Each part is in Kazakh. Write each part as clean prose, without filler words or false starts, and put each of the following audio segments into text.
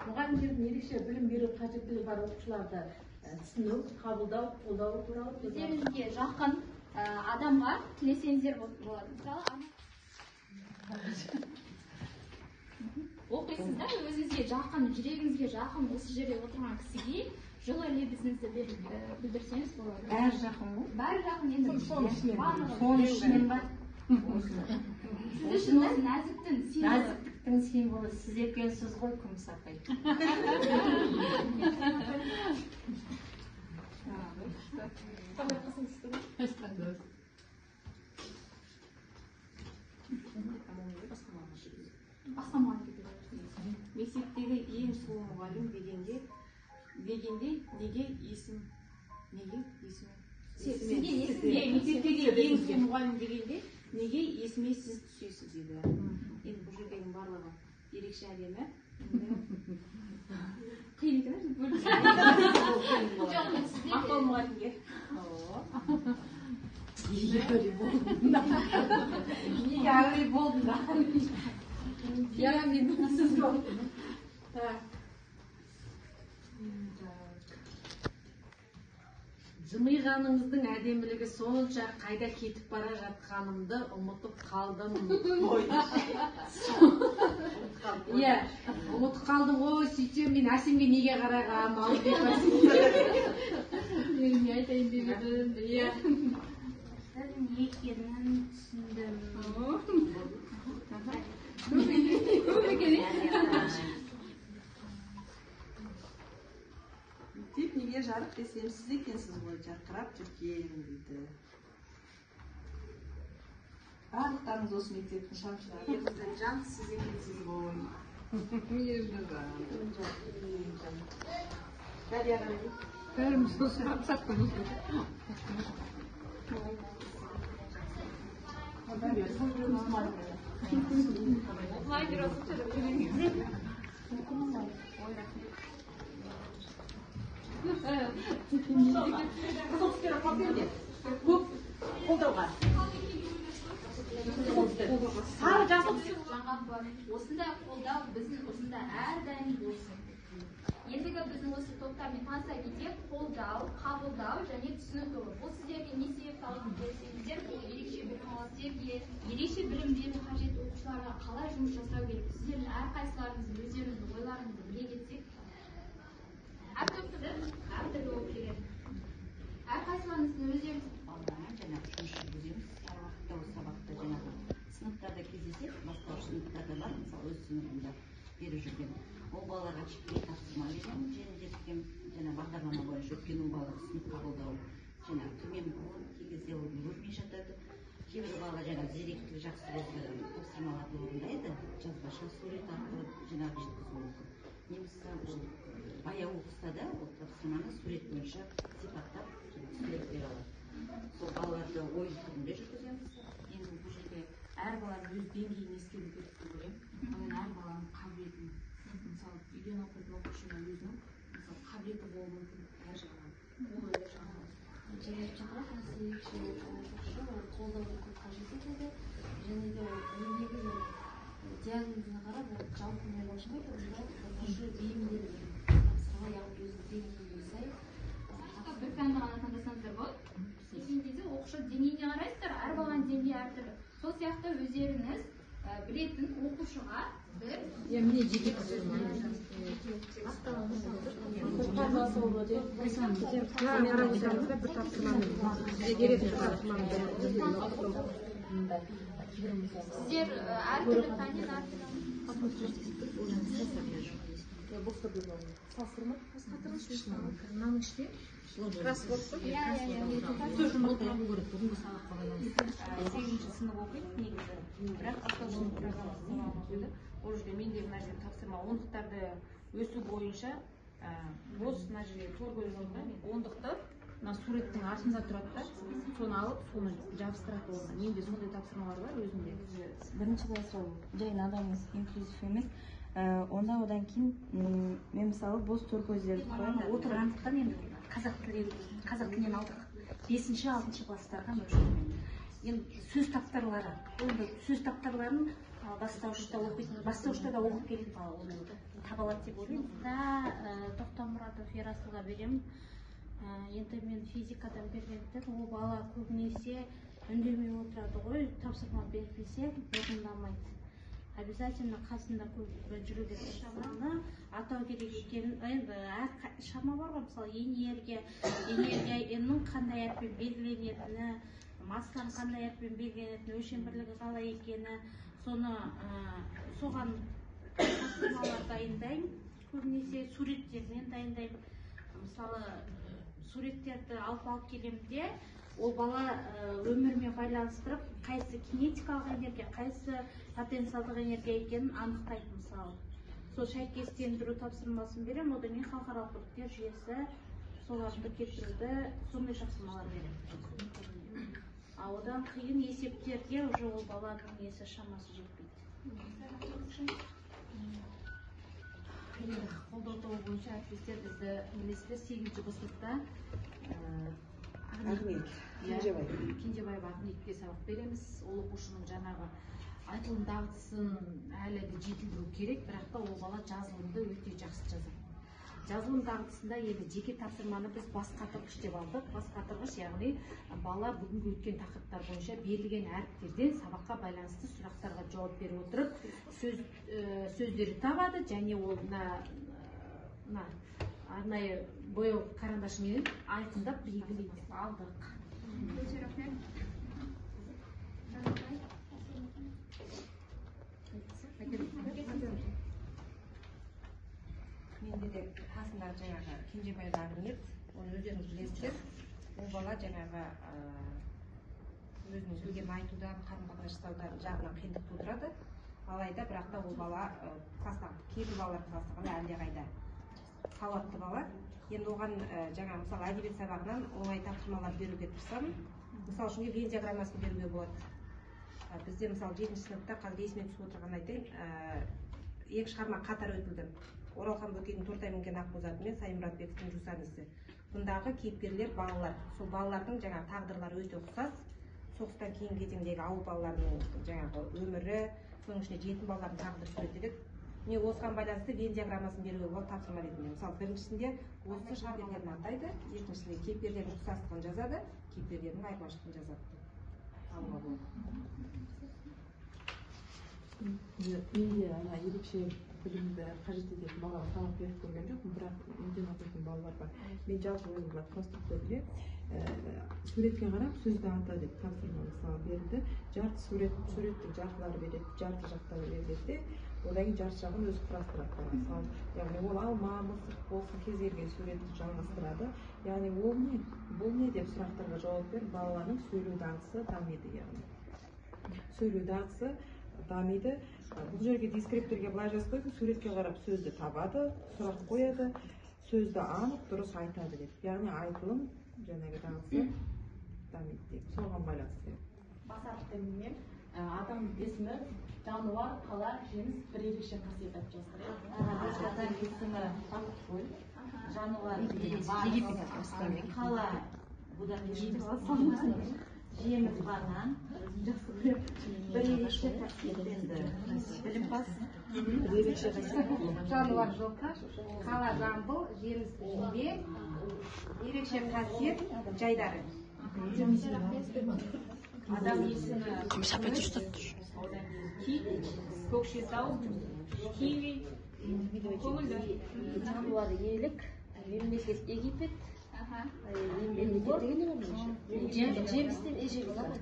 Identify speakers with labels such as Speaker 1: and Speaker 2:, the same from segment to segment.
Speaker 1: Мұғалімдердің ерекше білім беру қажеттілігі бар оқушыларды түсіну, қабылдау, қолдау туралы
Speaker 2: өздеріңізге жақын адамға тілесеңіздер болады. Мысалы, оқисыздар, өзіңізге жақын, жүрегіңізге жақын осы жерде отырған кісіге жылы лебізіңізді білдірсеңіз болады.
Speaker 1: Бәрі жақын ғой?
Speaker 2: Бәрі жақын енді.
Speaker 1: Соның ішінен ба?
Speaker 2: Сіз үшін нәзіктің
Speaker 1: символы сіз екенсіз ғой, күміс апай.
Speaker 3: Мектептегі ең сұлу мұғалім дегенде неге есім мектептегі ең сұлу мұғалім дегенде неге есіме сіз түсесіз дейді. Енді бұл жердегі барлығы ерекше әдемі.
Speaker 2: қиын екен
Speaker 3: мақтау мұғалімге.
Speaker 1: Неге әуре болдың да? Сіз болдың. Жымиғаныңыздың әдемілігі сонша қайда кетіп бара жатқанымды ұмытып қалдым. Иә, ұмытып қалдым. Ой, сөйтсем мен Әсемге неге қарағам, алып деп
Speaker 2: мен не айтайын деп едім.
Speaker 1: Иә.
Speaker 2: Сіз не екенін түсіндім.
Speaker 4: Мектеп неге жарық десем, сіз екенсіз ғой, жарқырап жүрген дейді. Барлықтарыңыз осы мектептің шамшылары. Мектептің жан сіз екенсіз ғой. Дария қарай.
Speaker 1: Бәріміз осы сақтымыз ғой.
Speaker 4: Қолдауға.
Speaker 2: Сары жазып осындай қолдау біздің осында әрдайым болсын. Ендігі біздің осы топтармен таныса кетсек, қолдау, қабылдау және түсіну тобы. Бұл сіздерге не себепті алып келсеңіздер, бұл ерекше білім алушыларға, ерекше білім беру қажет оқушыларға қалай жұмыс жасау керек. Сіздердің әрқайсыларыңыз өздеріңіздің ойларыңызды біле кетсек, әртүрлі болып келеді. Әрқайсыларыңыздың өздеріңіз
Speaker 5: жаңағы жұмыс жүргіземіз. Әр уақытта осы сабақта жаңағы сыныптарда кездесек, басқа сыныптарда бар, мысалы өз сыныбында беріп жүрген. Ол балаларға кішкене тапсырма беремін, жеңілдетілген жаңа бағдарлама бойынша өткен ол балалар сынып қабылдау жаңағы төмен болып, кей кезде ол көрмей жатады. Кейбір балалар жаңағы зеректігі жақсы болса тапсырмаларды орындайды, жазбаша сурет арқылы жаңағы жеткізу мүмкін. Немесе ол баяу оқыса да ол тапсырманы сурет бойынша сипаттап сурет бере алады. Сол балаларды ойын түрінде жүргіземіз.
Speaker 3: Енді бұл жерде әр баланың өз деңгейін ескеру керек деп ойлаймын. Мен әр баланың қабілетін, мысалы үйден оқитын оқушының өзінің мысалы қабілеті болуы мүмкін әр жағынан. Ол өз жағынан.
Speaker 6: Және қолдау көп қажет етеді. Және де еңбегі диагнозына қарап жалпы болашақта оқушы бейімделіп тапсырма яғни өзінің деңгейіне сай
Speaker 2: бір пәнді ғана таңдасаңыздар болады. Кезде оқушы деңгейіне қарайсыздар, әр баланың деңгейі әртүрлі. Сол сияқты өздеріңіз білетін оқушыға бір
Speaker 1: міне жеке
Speaker 2: сіздер әртүрлі пәннен әртүрлі
Speaker 3: сегізінші сынып оқиды негізі, бірақ автономды программасы қойды. Ол жерде менде мына жерде тапсырма ондықтарды өсу бойынша бос мына жерде тор бөліп жатыр. Ондықты мына суреттің артында тұрады да, соны алып, соны жабыстырады орнына. Менде сондай тапсырмалар бар өзімде.
Speaker 7: Бірінші басырау жай надамыз инклюзив емес. Онда одан кейін мен мысалы бос торкөздерді қоямын.
Speaker 5: Отырғандықтан енді қазақ тілінен алдық. 5-6 класстарға мөлшермен. Енді сөз таптарлары. Енді сөз таптарларын бастауышта да оқып келеді бала, оны таба алады деп ойлаймын.
Speaker 6: Тоқтамұратов Ерасылға беремін. Енді мен физикадан бергендіктен ол бала көбінесе үндемей отырады ғой, тапсырма берілсе орындамайды. Обязательно қасында жүру керек. Шаманы атау керек екенін, енді әр шама бар ғой, мысалы энергия N-нің қандай әріппен белгіленетіні, массаның қандай әріппен белгіленетіні, өлшем бірлігі қалай екені, соны соған тапсырмалар дайындаймын. Көбінесе суреттермен дайындаймын. Мысалы суреттерді алып келемде, ол бала өмірмен байланыстырып, қайсы кинетикалық энергия, қайсы потенциалдық энергия екенін анықтайды. Мысалы сол сәйкестендіру тапсырмасын беремін, одан кейін халықаралық біліктер жүйесі соларды кетіруді, сондай тапсырмалар беремін. Одан қиын есептерге уже ол баланың несі шамасы жетпейді.
Speaker 3: Қолдау тобы бойынша әріптестер бізді білесіздер 8-ші сыныпта Кенжебаева Ақниетке сабақ береміз. Ол оқушының жаңағы айтылым дағдысын әлі де жетілдіру керек, бірақ та ол бала жазылымды өте жақсы жазады. Жазылым дағдысында енді жеке тапсырманы біз бас қатырғыш деп алдық. Бас қатырғыш, яғни бала бүгінгі өткен тақырыптар бойынша берілген әріптерден сабаққа байланысты сұрақтарға жауап беріп отырып, сөздері табады, және ол арнайы бояу карандашымен айқындап белгілейді. Алдық.
Speaker 7: Менде де қасында жаңағы Кенжебаева Ақниет, оны өздеріңіз білесіздер. Ол бала жаңағы өзінің білгенін айтудан, қарым-қатынас жасаудан жағынан қиындық тудырады. Алайда, бірақ та ол бала кластағы кейбір балалар кластағанда әлдеқайда сауатты бала. Енді оған жаңа мысалы әдебиет сабағынан оңай тапсырмалар беруге тырысамын. Мысалы үшін Вен диаграммасын беруге болады. Бізде мысалы 7-ші сыныпта қазір есіме түсіп отырған айтайын, екі шығарма қатар өтілді. Оралхан Бөкейдің Тортай мінген Ақбозаты мен Саймұратбековтің Жусан ісі. Бұндағы кейіпкерлер балалар. Сол балалардың жаңағы тағдырлары өте ұқсас. Соғыстан кейін кезеңдегі ауыл балаларының жаңағы өмірі, соның ішінде жетім балалардың тағдыры суреттеледі. Міне осыған байланысты Вен диаграммасын беруге болады тапсырма ретінде. Мысалы біріншісінде осы шығармаларын атайды, екіншісінде кейіпкерлердің ұқсастығын жазады, кейіпкерлердің айырмашылығын жазады.
Speaker 8: Менде ерекше білімді қажет ететін балаға сабақ беріп көрген жоқпын, бірақ үйден оқитын балалар бар. Мен жалпы өзім конструкторге суретке қарап сөзді ата деп тапсырма мысалы берді. Жарты суреттің жартылары береді, жарты жақтары береді. Одан кейін жарты жағын өзі құрастырады бала. Мысалы, яғни ол алма, мысық болсын кез келген суретті жалғастырады. Яғни ол не? Бұл не деп сұрақтарға жауап беріп, балалардың сөйлеу дағдысы дамиды, яғни. Сөйлеу дағдысы дамиды. Бұл жерге дескрипторге былай жазып қойдым, суретке қарап сөзді табады, сұрақ қояды, сөзді анық, дұрыс айтады деп. Яғни айтылым жаңағы дағдысы дамиды деп. Соған байланысты.
Speaker 3: Басаттым мен адам есімі жануар, қала, жеміс бір ерекше қасиет айтып жатыр.
Speaker 5: Адам есімі Бақытгүл, жануар қала, бұдан жеміс банан, бір ерекше қасиеттенді. Білімпаз, бір ерекше қасиеттенді.
Speaker 1: Жануар жылқы, қала жамбыл, жеміс жібек, ерекше қасиет жайдары.
Speaker 3: Адам есімі кит, көкшетау, киви, көңілді.
Speaker 6: Жануар елік, мемлекет Египет, жемістен ежек болады.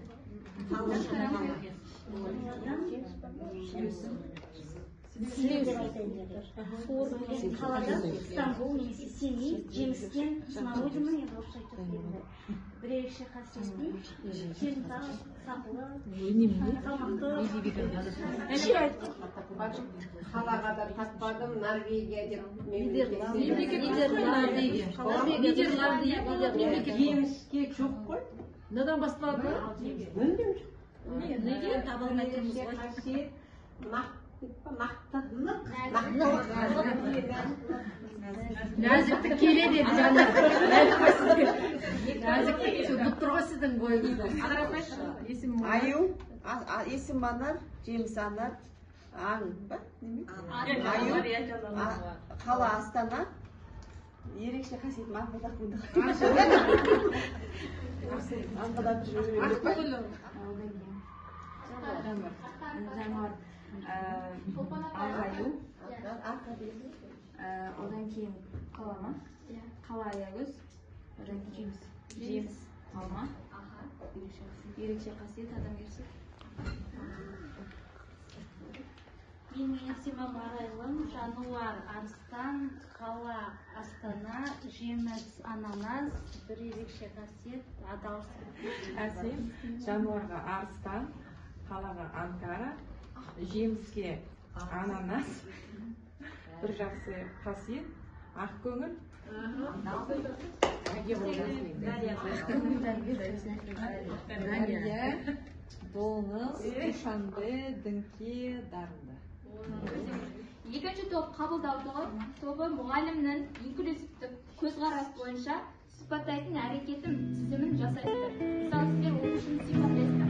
Speaker 6: Қалада Стамбул немесе Семей, жемістен смородина, енді орысша айтып берді. Бір ерекше қасиетті, кентас, сапылы, салмақты.
Speaker 7: қалаға да таппадым, Норвегия деп
Speaker 1: Жеміске жоқ қой. Надан басталады?
Speaker 7: мүлдем жоқ.
Speaker 6: Неге таба алмай тұрмыз ғой?
Speaker 7: Қасиет, нақтылық,
Speaker 1: Нәзіктік келеді еді жаңа. Нәзіктік бұт тұр ғой сіздің бойыңызда.
Speaker 4: Аю, есім анар, жеміс анар, аң ба? Аю, қала Астана, ерекше қасиет маңғылдақ. Аңғыдап жүрген.
Speaker 3: Жануар ағаю, одан кейін қалама, қала аягөз, одан кейін жеміс алма, ерекше қасиет адамгершілік.
Speaker 6: Менің есімім Арайлым, жануар арыстан, қала Астана, жеміс ананас, бір ерекше қасиет адалдық.
Speaker 8: Әсем, жануарға арыстан, қалаға Анкара, жеміске ананас, бір жақсы қасиет, ақ көңіл. Дария, доңыз, душанбе, діңке, дарынды.
Speaker 2: Екінші топ қабылдау тобы мұғалімнің инклюзивтік көзқарас бойынша сипаттайтын әрекетін тізімін жасайсыздар. Мысалы, сіздер оқушыны сипаттайсыздар.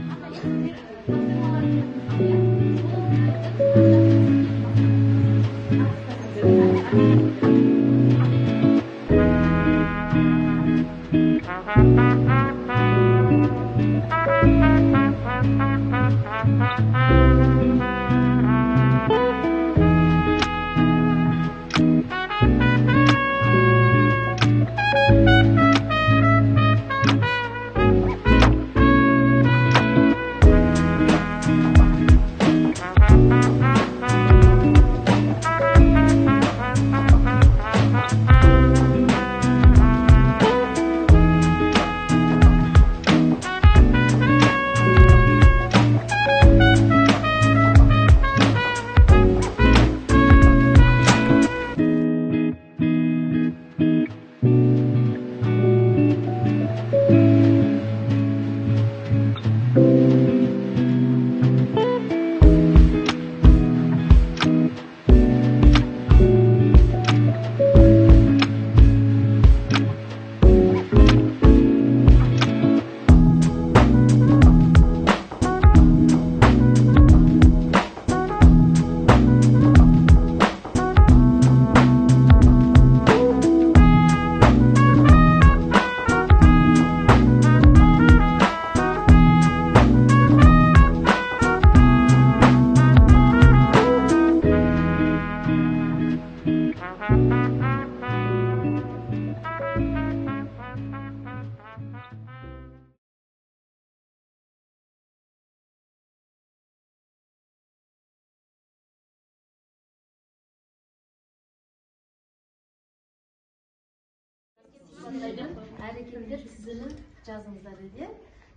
Speaker 6: Әрекеттер тізімін жазыңыздар деді.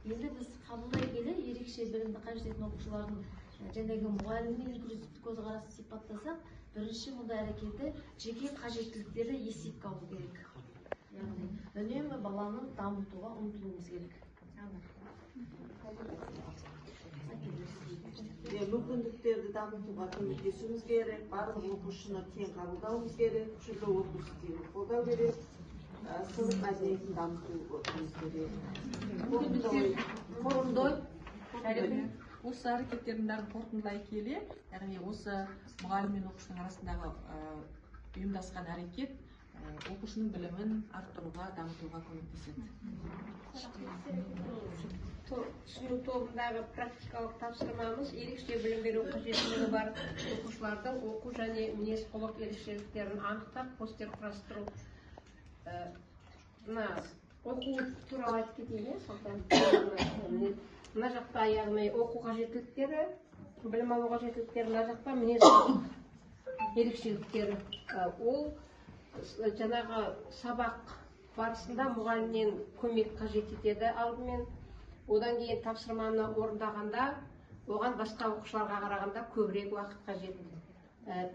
Speaker 6: Енді біз қабылдай келе ерекше білімді қажет ететін оқушылардың жаңағы мұғалімнің инклюзивті көзқарасын сипаттасақ, бірінші мұндай әрекеті жеке қажеттіліктері есепке алу керек. Яғни үнемі баланы дамытуға ұмтылуымыз керек.
Speaker 4: Мүмкіндіктерді дамытуға көмектесуіміз керек, барлық оқушыны тең қабылдауымыз керек, түрлі оқушы тең қолдау керек, сынып мәдениетін дамытуымыз керек.
Speaker 8: Қорымдой, осы әрекеттердің бәрін қорытындылай келе, яғни осы мұғалім мен оқушының арасындағы ұйымдасқан әрекет оқушының білімін арттыруға, дамытуға көмектеседі.
Speaker 7: Түсіну тобындағы практикалық тапсырмамыз ерекше білім беру қажеттілігі бар оқушылардың оқу және мінез құлық ерекшеліктерін анықтап постер құрастыру. Оқу туралы айтып кетейін, мына жақта яғни оқу қажеттіліктері, білім алу қажеттіліктері, мына жақта мінез құлық ерекшеліктері. Ол жаңағы сабақ барысында мұғалімнен көмек қажет етеді алдымен. Одан кейін тапсырманы орындағанда, оған басқа оқушыларға қарағанда көбірек уақыт қажет.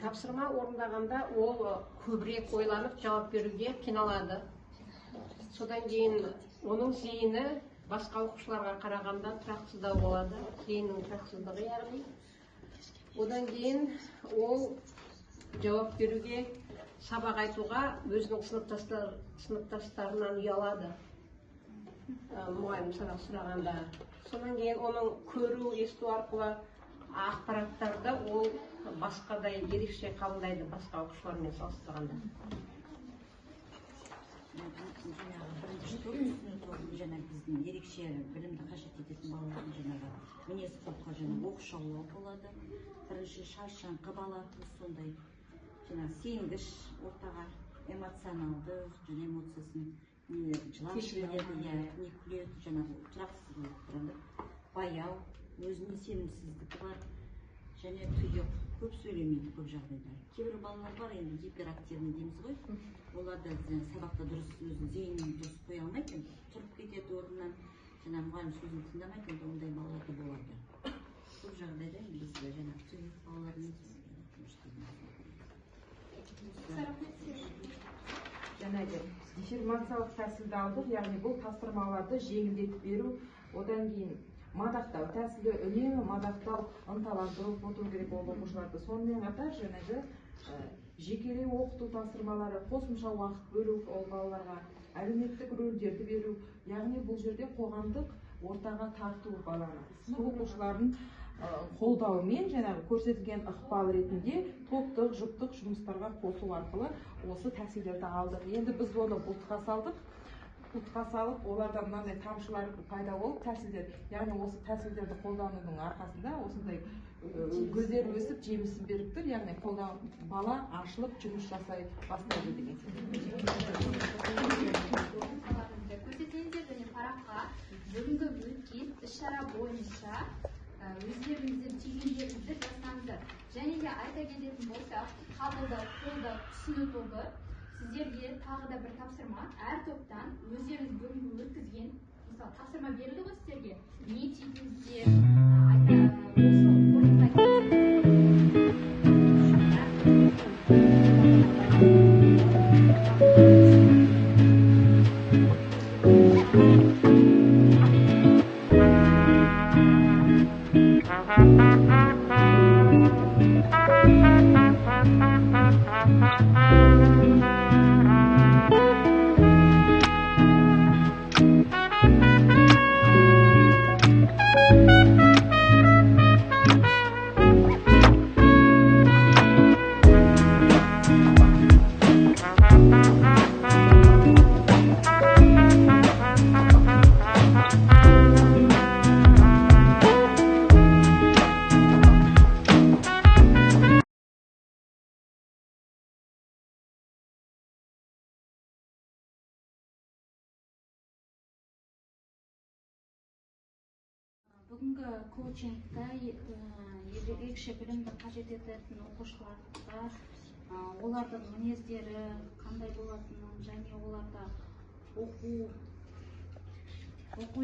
Speaker 9: тапсырма орындағанда ол көбірек ойланып жауап беруге қиналады. Содан кейін оның зейіні басқа оқушыларға қарағанда тұрақсыздау болады, зейіннің тұрақсыздығы яғни. Одан кейін ол жауап беруге, сабақ айтуға өзінің сыныптастарынан ұялады, мұғалім сабақ сұрағанда. Содан кейін оның көру, есту арқылы ақпараттарды ол басқадай ерекше қабылдайды, басқа оқушылармен салыстырғанда.
Speaker 5: Бірінші топ біздің ерекше білімді қажет ететін балалардың жаңағы мінез құлқы оқшаулау болады. Бірінші шаршаңқы бала сондай сенгіш, ортаға эмоционалды және эмоциясын жылап жібереді, не күледі, жылапсыз болып тұрады. Баяу, өзіне сенімсіздігі бар және тұйық, көп сөйлемейді көп жағдайда. Кейбір балалар бар, енді гиперактивный дейміз ғой. Оларда сабақта дұрыс өзін зейінін дұрыс қоя алмайды, тұрып кетеді орнынан, мұғалім сөзін тыңдамайды, ондай балалар да болады. Көп жағдайда біз тұйық балалармен
Speaker 8: жаңағы дифференциялық тәсілді алдық, яғни бұл тапсырмаларды жеңілдетіп беру, одан кейін мадақтау тәсілі, үнемі мадақтау, ынталандыру отыру керек ол оқушыларды. Сонымен қатар жаңағы жекелей оқыту тапсырмалары, қосымша уақыт бөлу ол балаларға, әлеуметтік рөлдерді беру, яғни бұл жерде қоғамдық ортаға тарту баланы. Сынып оқушылардың қолдауымен жаңағы көрсетілген ықпал ретінде топтық, жұптық жұмыстарға қосу арқылы осы тәсілдерді алдық. Енді біз оны бұлтқа салдық. Бұлтқа салып, олардан мынандай тамшылар пайда болып тәсілдер, яғни осы тәсілдерді қолданудың арқасында осындай гүлдер өсіп, жемісін беріп тұр, яғни бала ашылып жұмыс жасай бастайды деген
Speaker 2: көрсетіңіздер және параққа бүгінгі өткен іс-шара бойынша өздеріңіздің түйгендеріңізді жазсаңыздар. Және де айта кететін болсақ, қабылдау, қолдау, түсіну тобы сіздерге тағы да бір тапсырма, әр топтан өздеріңіз бүгінгі өткізген, мысалы тапсырма берілді ғой сіздерге, не түйдіңіздер,
Speaker 6: бүгінгі коучингта ерекше білімді қажет ететін оқушыларға олардың мінездері қандай болатынын және оларда оқу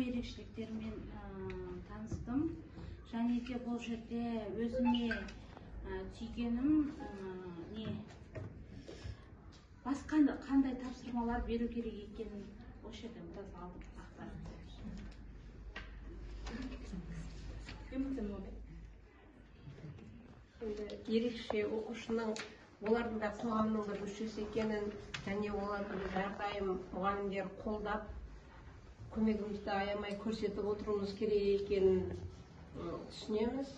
Speaker 6: ерекшеліктерімен таныстым. Және де бұл жерде өзіме түйгенім басқа қандай тапсырмалар беру керек екенін осы жерден біраз алдым ақпарат.
Speaker 9: Ерекше оқушының олардың да қоғамның бір мүшесі екенін және оларды әрдайым мұғалімдер қолдап көмегімізді аямай көрсетіп отыруымыз керек екенін түсінеміз.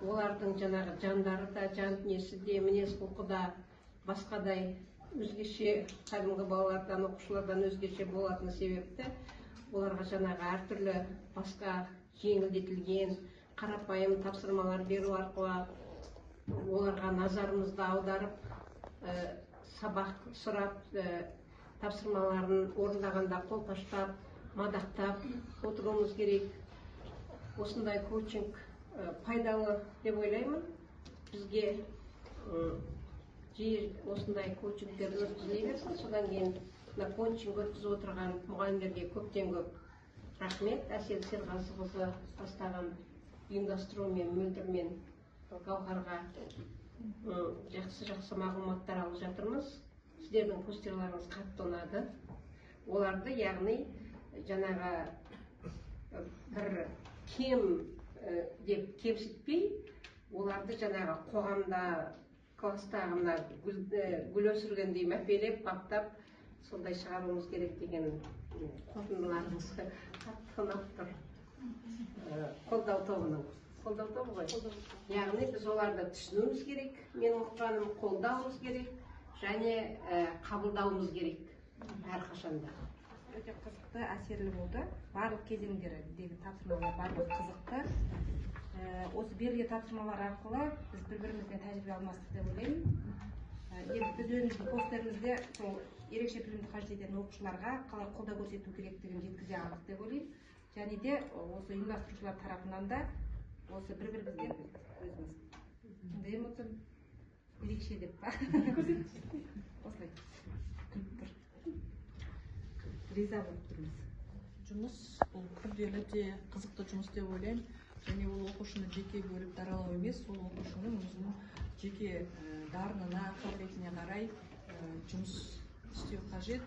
Speaker 9: Олардың жаңағы жандары да, жан дүниесі де, мінез құлқы да басқадай өзгеше, кәдімгі балалардан, оқушылардан өзгеше болатыны себепті оларға жаңағы әртүрлі басқа жеңілдетілген қарапайым тапсырмалар беру арқылы оларға назарымызды аударып, сабақ сұрап, тапсырмаларын орындағанда қолпаштап, мадақтап отыруымыз керек. Осындай коучинг пайдалы деп ойлаймын. Бізге жиі осындай коучингтер өткізіле берсін. Содан кейін коучинг өткізіп отырған мұғалімдерге көптен көп рахмет. Әсел Серғазықызы бастаған ұйымдастырумен, мөлдірмен Гауһарға жақсы мағлұматтар алып жатырмыз. Сіздердің постерларыңыз қатты ұнады. Оларды, яғни жаңағы бір кем деп кемсітпей, оларды жаңағы қоғамда класстағы мына гүл өсіргендей мәпелеп, баптап, сондай шығаруымыз керек деген қорытындыларыңыз қатты ұнап тұр. Қолдау тобының. Қолдау тобы ғой. Яғни біз оларды түсінуіміз керек, менің ұққаным қолдауымыз керек, және қабылдауымыз керек әрқашанда.
Speaker 7: Өте қызықты, әсерлі болды. Барлық кезеңдердегі тапсырмалар барлық қызықты. Осы берілген тапсырмалар арқылы біз бір-бірімізбен тәжірибе алмастық деп ойлаймын. Енді біз өзіміздің постерімізде сол ерекше білімді қажет ететін оқушыларға қалай қолдау көрсету керектігін жеткізе алдық деп ойлаймын. Және де осы ұйымдастырушылар тарапынан да осы бір-бірімізбен өзіміз қандай эмоция ерекше деп па осылай күліп тұр. Риза болып тұрмыз.
Speaker 8: Жұмыс бұл күрделі де қызықты жұмыс деп ойлаймын. Және ол оқушыны жеке бөліп даралау емес, ол оқушының өзінің жеке дарынына, қабілетіне қарай жұмыс істеу қажет.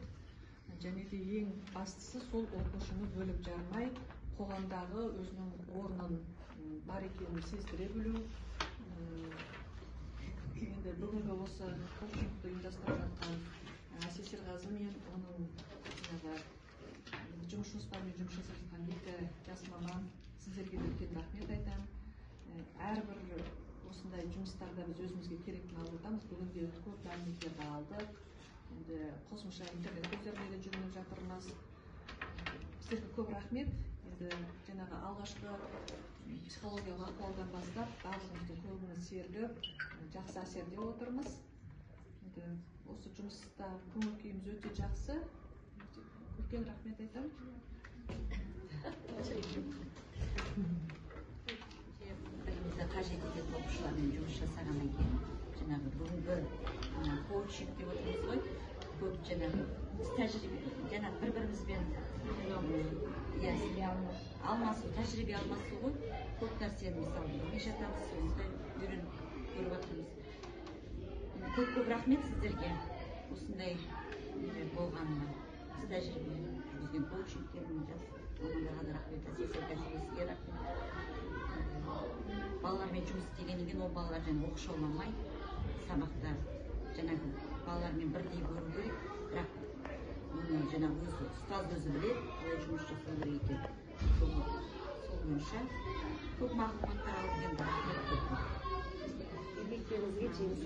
Speaker 8: Және де ең бастысы сол оқушыны бөліп жармай, қоғамдағы өзінің орнын бар екенін сездіре білу. Енді бүгінгі осы коучингті ұйымдастырып жатқан Әсел Серғазы мен оның жұмыс жоспарымен жұмыс жасап жатқан екі жас маман, сіздерге үлкен рахмет айтамын. Әрбір осындай жұмыстарда біз өзімізге керектіні алып жатамыз. Бүгінде көп мәліметтерді алдық. Енді қосымша интернет көздерінде де жүргізіп жатырмыз. Сіздерге көп рахмет. Енді жаңағы алғашқы психологиялық ахуалдан бастап барлығымыздың көңіліміз серіліп, жақсы әсерде отырмыз. Енді осы жұмыста көңіл күйіміз өте жақсы. Үлкен рахмет айтамын.
Speaker 5: Бірімізді қажет ететін оқушылармен жұмыс жасағаннан кейін, жаңағы бүгінгі коучинг деп отырмыз ғой, көп жаңағы жаңағы бір-бірімізбен алмасу, тәжірибе алмасу ғой, көп нәрсені мысалы не жатамыз, осындай үйреніп көріп жатырмыз. Көп рахмет сіздерге осындай болғанына. Сіз тәжірибе жүргізген коучингтердің жас мамандарға да рахмет, әсіресе рахмет. Балалармен жұмыс істегеннен кейін ол балалар жаңағы оқшауламай, сабақта жаңағы балалармен бірдей көру керек, бірақ оны жаңағы өзі ұстаз өзі біледі, қалай жұмыс жасау керек екен. Сол бойынша көп мағлұматтар алып келді. Рахмет көп.
Speaker 4: Еңбектеріңізге жеміс